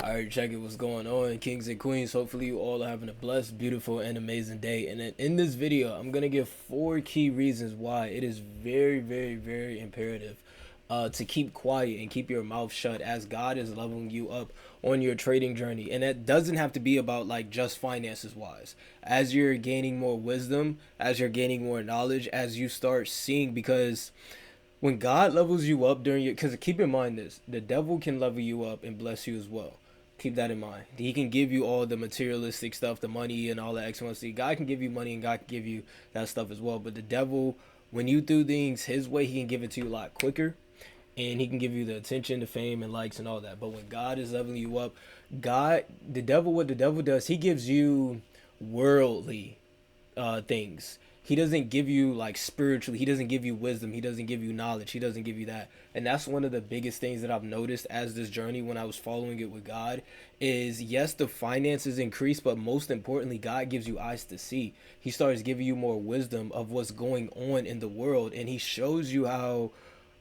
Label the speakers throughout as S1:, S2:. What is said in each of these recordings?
S1: All right, check it. What's going on, kings and queens? Hopefully, you all are having a blessed, beautiful, and amazing day. And then in this video, I'm gonna give 4 key reasons why it is very, very, very imperative to keep quiet and keep your mouth shut as God is leveling you up on your trading journey. And that doesn't have to be about like just finances wise. As you're gaining more wisdom, as you're gaining more knowledge, as you start seeing, because when God levels you up during your, because keep in mind this, the devil can level you up and bless you as well. Keep that in mind. He can give you all the materialistic stuff, the money and all that excellency. God can give you money and God can give you that stuff as well. But the devil, when you do things his way, he can give it to you a lot quicker. And he can give you the attention, the fame, and likes and all that. But when God is leveling you up, the devil, what the devil does, he gives you worldly things. He doesn't give you like spiritually. He doesn't give you wisdom. He doesn't give you knowledge. He doesn't give you that. And that's one of the biggest things that I've noticed as this journey when I was following it with God is yes, the finances increase, but most importantly, God gives you eyes to see. He starts giving you more wisdom of what's going on in the world, and he shows you how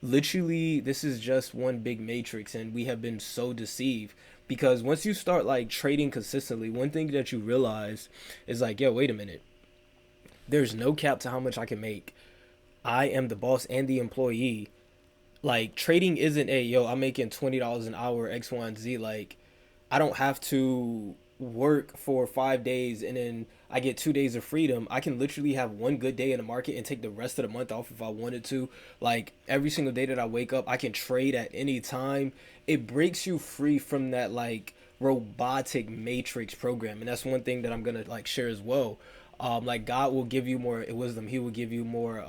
S1: literally this is just one big matrix, and we have been so deceived because once you start like trading consistently, one thing that you realize is like, yo, wait a minute, there's no cap to how much I can make. I am the boss and the employee. Like trading isn't a yo, I'm making $20 an hour, X, Y, and Z. Like I don't have to work for 5 days and then I get 2 days of freedom. I can literally have one good day in the market and take the rest of the month off if I wanted to. Like every single day that I wake up, I can trade at any time. It breaks you free from that like robotic matrix program. And that's one thing that I'm gonna like share as well. Like God will give you more wisdom. He will give you more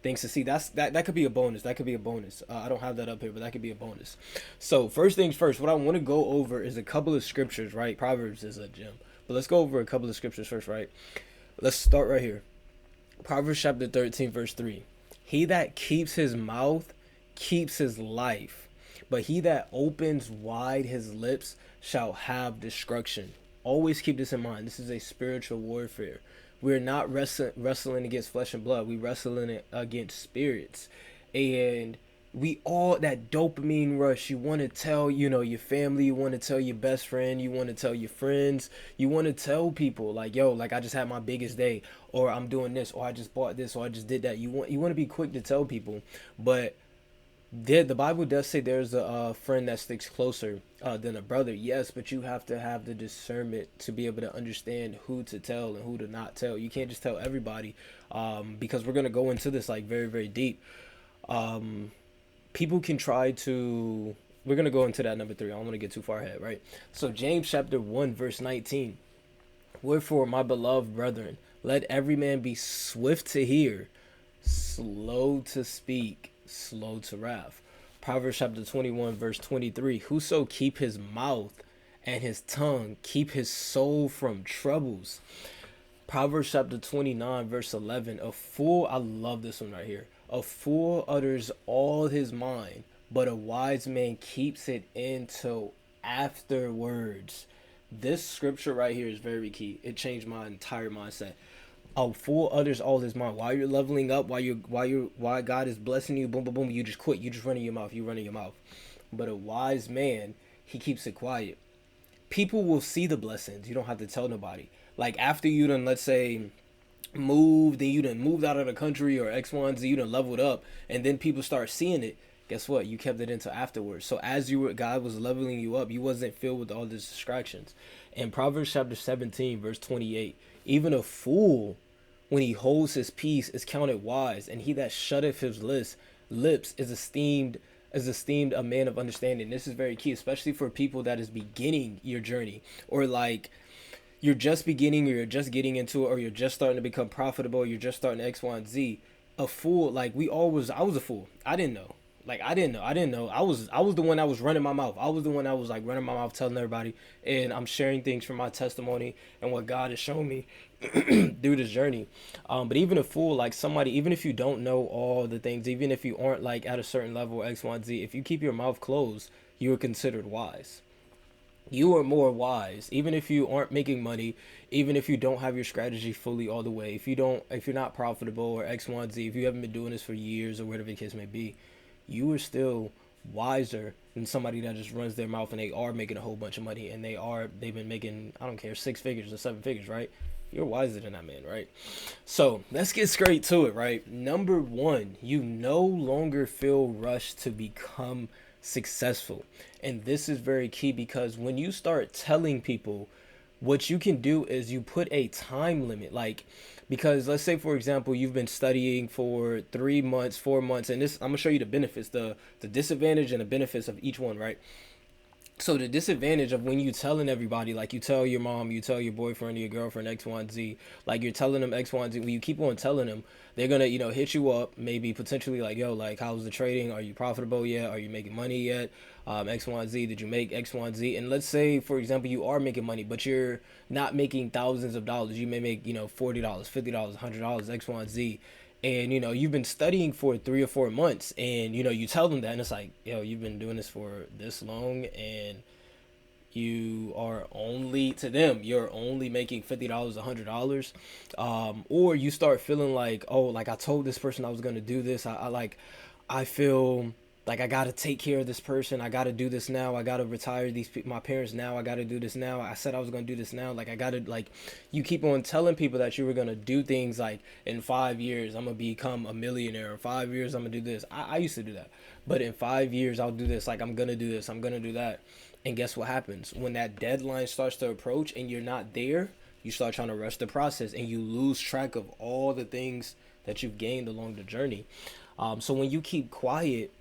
S1: things to see. That could be a bonus. That could be a bonus. I don't have that up here, but that could be a bonus. So first things first, what I want to go over is a couple of scriptures, right? Proverbs is a gem, but let's go over a couple of scriptures first, right? Let's start right here. Proverbs chapter 13, verse 3. He that keeps his mouth keeps his life, but he that opens wide his lips shall have destruction. Always keep this in mind. This is a spiritual warfare. We're not wrestling against flesh and blood. We wrestling against spirits. And we all, that dopamine rush, you want to tell, your family, you want to tell your best friend, you want to tell your friends, you want to tell people like, yo, like I just had my biggest day, or I'm doing this, or I just bought this, or I just did that. You want to be quick to tell people, but the Bible does say there's a friend that sticks closer than a brother. Yes, but you have to have the discernment to be able to understand who to tell and who to not tell. You can't just tell everybody because we're gonna go into this like very very deep. People can try to. We're gonna go into that number 3. I don't want to get too far ahead, right? So James chapter 1 verse 19. Wherefore, my beloved brethren, let every man be swift to hear, slow to speak, slow to wrath. Proverbs chapter 21 verse 23. Whoso keep his mouth and his tongue, keep his soul from troubles. Proverbs chapter 29 verse 11. A fool, I love this one right here. A fool utters all his mind, but a wise man keeps it into afterwards. This scripture right here is very key. It changed my entire mindset. A fool utters all his mind. While you're leveling up, while God is blessing you, boom, boom, boom, you just quit. You just running your mouth. You running your mouth. But a wise man, he keeps it quiet. People will see the blessings. You don't have to tell nobody. Like after you done, let's say, moved, and you done moved out of the country or X, Y, and Z, you done leveled up, and then people start seeing it. Guess what? You kept it until afterwards. So as God was leveling you up, you wasn't filled with all these distractions. In Proverbs chapter 17, verse 28, even a fool, when he holds his peace, is counted wise, and he that shutteth his lips is esteemed a man of understanding. This is very key, especially for people that is beginning your journey, or like you're just beginning, or you're just getting into it, or you're just starting to become profitable, or you're just starting X, Y, and Z. A fool, like I was a fool. I didn't know. Like I didn't know. I was the one that was running my mouth. I was the one that was like running my mouth, telling everybody, and I'm sharing things from my testimony and what God has shown me through this journey. But even a fool, like somebody, even if you don't know all the things, even if you aren't like at a certain level X, Y, and Z, if you keep your mouth closed, you are considered wise. You are more wise, even if you aren't making money, even if you don't have your strategy fully all the way, if you're not profitable or X, Y, and Z, if you haven't been doing this for years or whatever the case may be, you are still wiser than somebody that just runs their mouth and they are making a whole bunch of money and they've been making, I don't care, 6 figures or 7 figures, right? You're wiser than that man, right? So let's get straight to it, right? Number one, you no longer feel rushed to become successful. And this is very key because when you start telling people, what you can do is you put a time limit. Like, because let's say for example you've been studying for 3 months, 4 months, and this, I'm gonna show you the benefits, the disadvantage and the benefits of each one, right? So the disadvantage of when you telling everybody, like you tell your mom, you tell your boyfriend, your girlfriend, X, Y, and Z, like you're telling them X, Y, and Z, when you keep on telling them, they're gonna, hit you up, maybe potentially like, yo, like how's the trading? Are you profitable yet? Are you making money yet? X, Y, and Z, did you make X, Y, and Z? And let's say, for example, you are making money, but you're not making thousands of dollars. You may make, $40, $50, $100, X, Y, and Z. And you've been studying for 3 or 4 months, and you tell them that, and it's like, yo, you've been doing this for this long, and you are only, to them, you're only making $50, $100. Or you start feeling like, oh, like I told this person I was going to do this. I feel like I got to take care of this person. I got to do this now. I got to retire my parents now. I got to do this now. I said I was going to do this now. Like I got to, like, you keep on telling people that you were going to do things like in 5 years I'm going to become a millionaire. In 5 years I'm going to do this. I used to do that. But in 5 years I'll do this. Like I'm going to do this. I'm going to do that. And guess what happens? When that deadline starts to approach and you're not there, you start trying to rush the process and you lose track of all the things that you've gained along the journey. So when you keep quiet,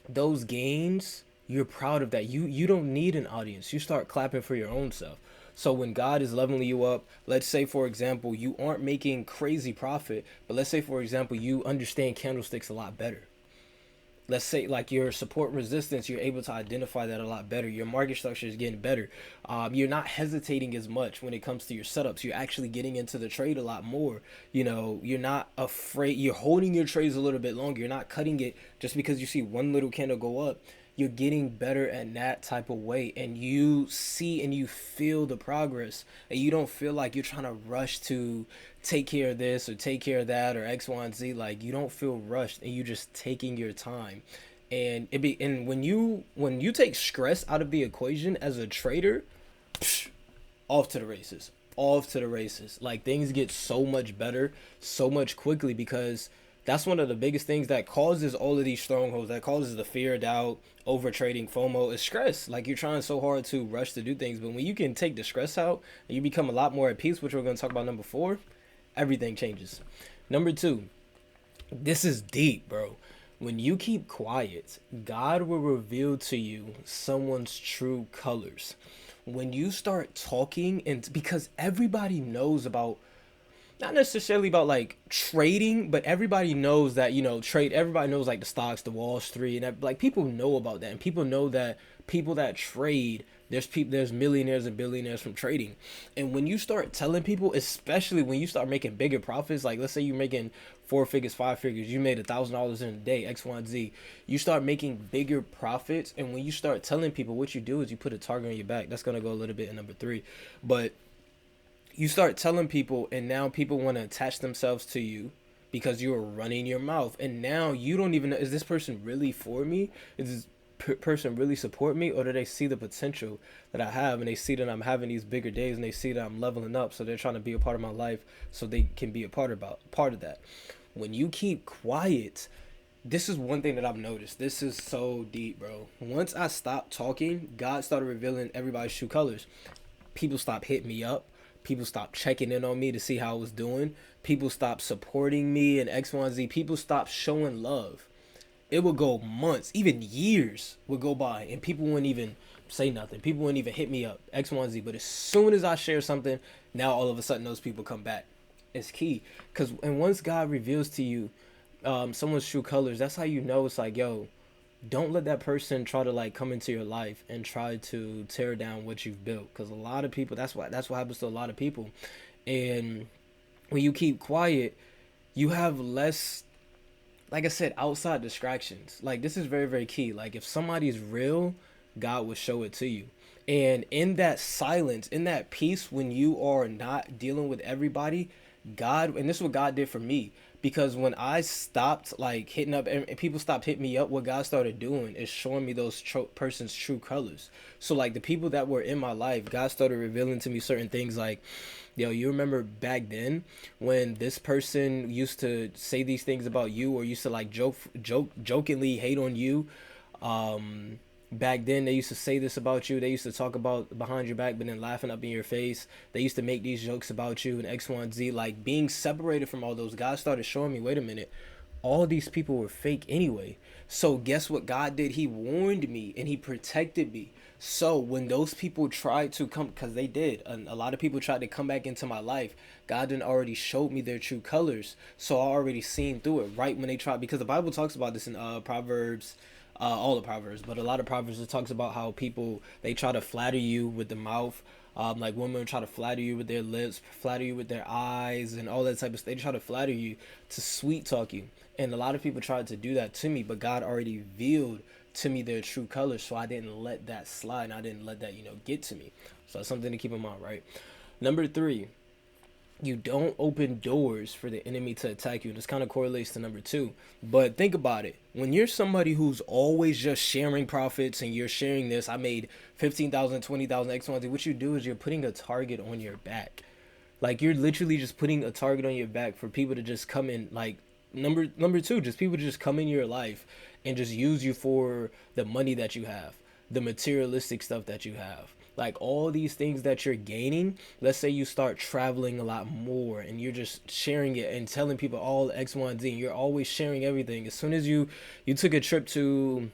S1: those gains, you're proud of that. You don't need an audience. You start clapping for your own self. So when God is leveling you up, let's say for example you aren't making crazy profit, but let's say for example you understand candlesticks a lot better. Let's say like your support resistance, you're able to identify that a lot better. Your market structure is getting better. You're not hesitating as much when it comes to your setups. You're actually getting into the trade a lot more. You're not afraid. You're holding your trades a little bit longer. You're not cutting it just because you see one little candle go up. You're getting better at that type of way, and you see and you feel the progress, and you don't feel like you're trying to rush to take care of this or take care of that or X, Y, and Z. Like you don't feel rushed, and you just taking your time. And when you take stress out of the equation as a trader, psh, off to the races. Off to the races. Like things get so much better so much quickly, because that's one of the biggest things that causes all of these strongholds, that causes the fear, doubt, over trading, FOMO, is stress. Like you're trying so hard to rush to do things, but when you can take the stress out and you become a lot more at peace, which we're going to talk about number 4, everything changes. Number 2, this is deep, bro. When you keep quiet, God will reveal to you someone's true colors. When you start talking, and because everybody knows about, not necessarily about like trading, but everybody knows that, trade, everybody knows like the stocks, the Wall Street, and that, like people know about that, and people know that people that trade, there's millionaires and billionaires from trading. And when you start telling people, especially when you start making bigger profits, like let's say you're making 4 figures, 5 figures, you made $1,000 in a day, X, Y, and Z, you start making bigger profits. And when you start telling people, what you do is you put a target on your back. That's going to go a little bit in number 3, but you start telling people, and now people want to attach themselves to you because you are running your mouth. And now you don't even know, is this person really for me? Is this person really support me, or do they see the potential that I have, and they see that I'm having these bigger days, and they see that I'm leveling up, so they're trying to be a part of my life so they can be a part of that. When you keep quiet, this is one thing that I've noticed. This is so deep, bro. Once I stopped talking, God started revealing everybody's true colors. People stopped hitting me up. People stopped checking in on me to see how I was doing. People stopped supporting me and X, Y, and Z. People stopped showing love. It would go months, even years would go by, and people wouldn't even say nothing. People wouldn't even hit me up, X, Y, and Z. But as soon as I share something, now all of a sudden those people come back. It's key. And once God reveals to you someone's true colors, that's how you know it's like, yo, don't let that person try to like come into your life and try to tear down what you've built. Because a lot of people, that's what happens to a lot of people. And when you keep quiet, you have less, like I said, outside distractions. Like this is very, very key. Like if somebody's real, God will show it to you. And in that silence, in that peace, when you are not dealing with everybody, God, and this is what God did for me. Because when I stopped like hitting up and people stopped hitting me up, what God started doing is showing me those person's true colors. So like the people that were in my life, God started revealing to me certain things like, yo, you remember back then when this person used to say these things about you, or used to like jokingly hate on you. um Back then they used to say this about you, they used to talk about behind your back but then laughing up in your face, they used to make these jokes about you and X, Y, and Z. Like being separated from all those, God started showing me, wait a minute, all these people were fake anyway. So guess what God did? He warned me and he protected me. So when those people tried to come, because they did, a lot of people tried to come back into my life, God didn't already showed me their true colors. So I already seen through it right when they tried, because the Bible talks about this in Proverbs, all the proverbs, but a lot of proverbs, it talks about how people, they try to flatter you with the mouth. Like women try to flatter you with their lips, flatter you with their eyes, and all that type of stuff. They try to flatter you to sweet talk you, and a lot of people tried to do that to me. But God already revealed to me their true colors, so I didn't let that slide. And I didn't let that get to me. So that's something to keep in mind, right? Number three, you don't open doors for the enemy to attack you. And this kind of correlates to number two. But think about it. When you're somebody who's always just sharing profits and you're sharing this, I made 15,000, 20,000, X, Y, Z, what you do is you're putting a target on your back. Like you're literally just putting a target on your back for people to just come in. Like number two, just people to just come in your life and just use you for the money that you have, the materialistic stuff that you have. Like all these things that you're gaining, let's say you start traveling a lot more and you're just sharing it and telling people all X, Y, and Z, and you're always sharing everything. As soon as you took a trip to,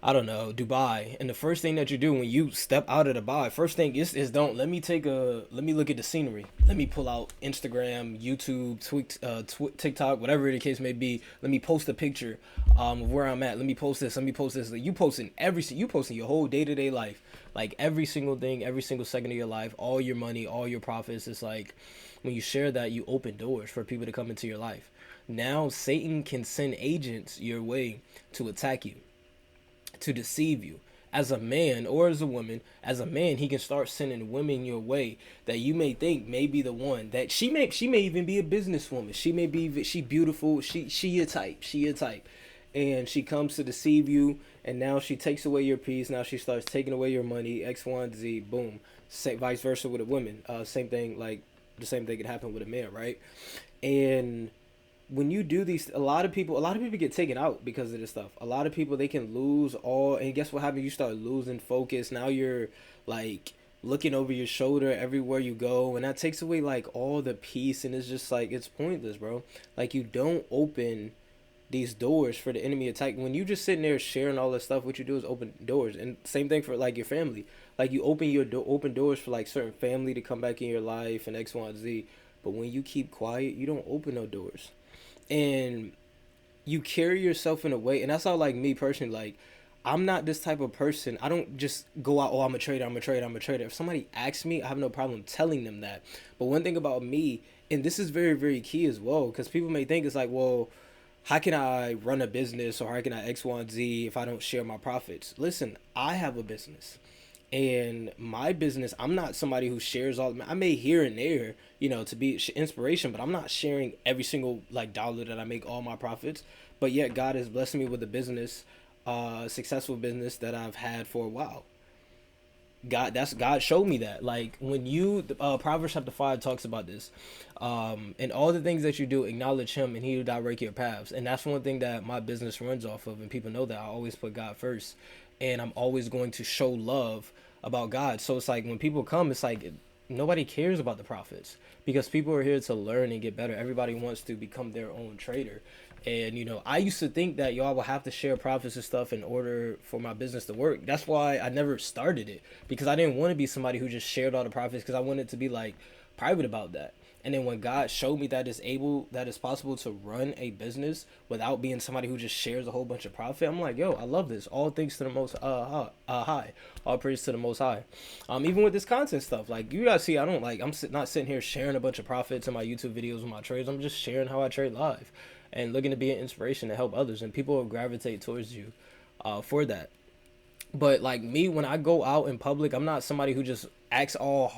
S1: I don't know, Dubai, and the first thing that you do when you step out of Dubai, first thing is don't let me look at the scenery. Let me pull out Instagram, YouTube, TikTok, whatever the case may be. Let me post a picture of where I'm at. Let me post this. Let me post this. Like, you posting your whole day-to-day life, like every single thing, every single second of your life, all your money, all your profits. It's like when you share that, you open doors for people to come into your life. Now Satan can send agents your way to attack you, to deceive you. As a man or as a woman, as a man, he can start sending women your way that you may think may be the one. That she may even be a businesswoman. She beautiful. She a type. And she comes to deceive you, and now she takes away your peace. Now she starts taking away your money. X, Y, and Z. Boom. Vice versa with a woman. Same thing. Like the same thing could happen with a man, right? And when you do these, a lot of people get taken out because of this stuff. A lot of people, they can lose all, and guess what happens? You start losing focus. Now you're like looking over your shoulder everywhere you go, and that takes away like all the peace, and it's just like, it's pointless, bro. Like you don't open these doors for the enemy attack. When you just sitting there sharing all this stuff, what you do is open doors. And same thing for like your family. Like you open open doors for like certain family to come back in your life and X, Y, and Z. But when you keep quiet, you don't open no doors. And you carry yourself in a way, and that's how, like, me personally, like, I'm not this type of person. I don't just go out, oh, I'm a trader. If somebody asks me, I have no problem telling them that. But one thing about me, and this is very, very key as well, because people may think it's like, well, how can I run a business, or how can I X, Y, and Z if I don't share my profits? Listen, I have a business. And my business, I'm not somebody who shares all. I may here and there, to be inspiration, but I'm not sharing every single like dollar that I make, all my profits. But yet God has blessed me with a business, successful business that I've had for a while. God showed me that. Like when you, Proverbs chapter 5 talks about this, and all the things that you do, acknowledge Him, and He will direct your paths. And that's one thing that my business runs off of, and people know that I always put God first, and I'm always going to show love about God. So it's like when people come, it's like nobody cares about the profits, because people are here to learn and get better. Everybody wants to become their own trader. And I used to think that y'all will have to share profits and stuff in order for my business to work. That's why I never started it, because I didn't want to be somebody who just shared all the profits, because I wanted to be like private about that. And then when God showed me that it's possible to run a business without being somebody who just shares a whole bunch of profit, I'm like, yo, I love this. All thanks to the most high. All praise to the most high. Even with this content stuff, like you guys see, I don't like, not sitting here sharing a bunch of profits in my YouTube videos with my trades. I'm just sharing how I trade live and looking to be an inspiration to help others, and people will gravitate towards you for that. But like me, when I go out in public, I'm not somebody who just acts all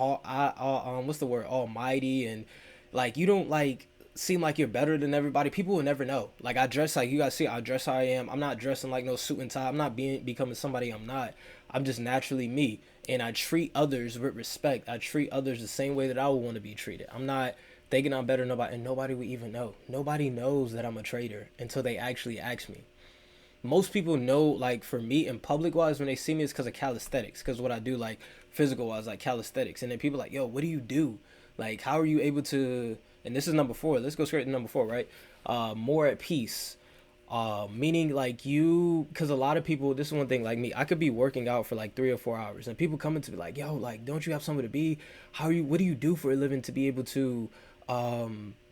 S1: what's the word, almighty, and like you don't like seem like you're better than everybody, people will never know. Like, I dress, like you guys see, I dress how I am. I'm not dressing like no suit and tie. I'm not becoming somebody I'm not. I'm just naturally me, and I treat others with respect. I treat others the same way that I would want to be treated. I'm not thinking I'm better than nobody, and nobody would even know. Nobody knows that I'm a trader until they actually ask me. Most people know, like, for me in public wise, when they see me, it's because of calisthenics, because what I do, like, physical wise, like calisthenics. And then people are like, yo, what do you do? Like, how are you able to, and this is number four, let's go straight to number four, right? More at peace. Meaning, like, you, because a lot of people, this is one thing, like me, I could be working out for like 3 or 4 hours, and people coming to me like, yo, like, don't you have somewhere to be? How are you, what do you do for a living to be able to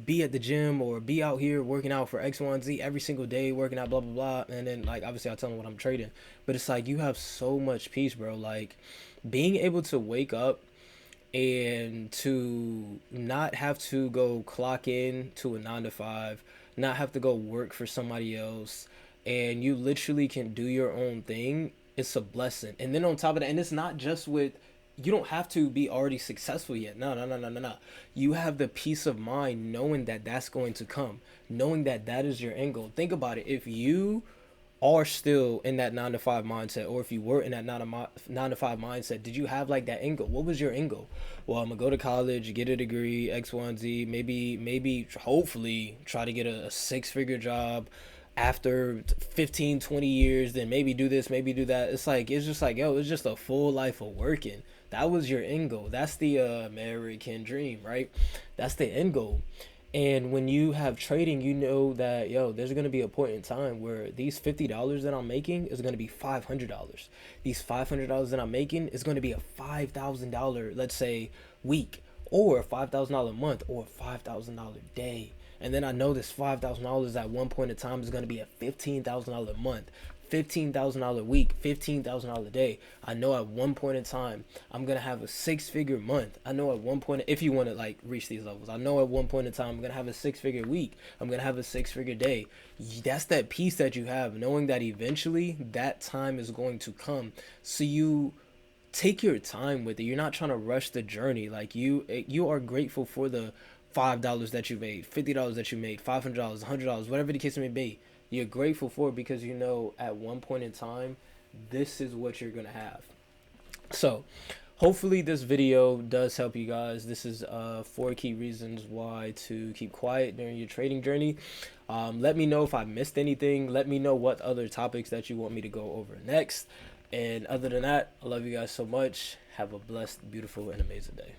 S1: be at the gym or be out here working out for X, Y, and Z every single day, working out, blah blah blah. And then, like, obviously I tell them what I'm trading, but it's like, you have so much peace, bro. Like, being able to wake up and to not have to go clock in to a 9 to 5, not have to go work for somebody else, and you literally can do your own thing. It's a blessing. And then on top of that, and it's not just with, you don't have to be already successful yet. No, no, no, no, no, no. You have the peace of mind knowing that that's going to come, knowing that that is your end goal. Think about it. If you are still in that 9 to 5 mindset, or if you were in that 9 to 5 mindset, did you have like that end goal? What was your end goal? Well, I'm gonna go to college, get a degree, X, Y, and Z, maybe hopefully try to get a 6-figure job after 15, 20 years, then maybe do this, maybe do that. It's like, it's just like, yo, it's just a full life of working. That was your end goal. That's the American dream, right? That's the end goal. And when you have trading, you know that, yo, there's going to be a point in time where these $50 that I'm making is going to be $500. These $500 that I'm making is going to be a $5,000, let's say, week, or a $5,000 month, or a $5,000 day. And then I know this $5,000 at one point in time is going to be a $15,000 month, $15,000 week, $15,000 day. I know at one point in time I'm gonna have a 6-figure month. I know at one point, if you want to like reach these levels, I know at one point in time I'm gonna have a 6-figure week. I'm gonna have a 6-figure day. That's that peace that you have, knowing that eventually that time is going to come. So you take your time with it. You're not trying to rush the journey. Like, you are grateful for the $5 that you made, $50 that you made, $500, $100, whatever the case may be. You're grateful for it because you know at one point in time, this is what you're gonna have. So hopefully this video does help you guys. This is 4 key reasons why to keep quiet during your trading journey. Let me know if I missed anything. Let me know what other topics that you want me to go over next. And other than that, I love you guys so much. Have a blessed, beautiful, and amazing day.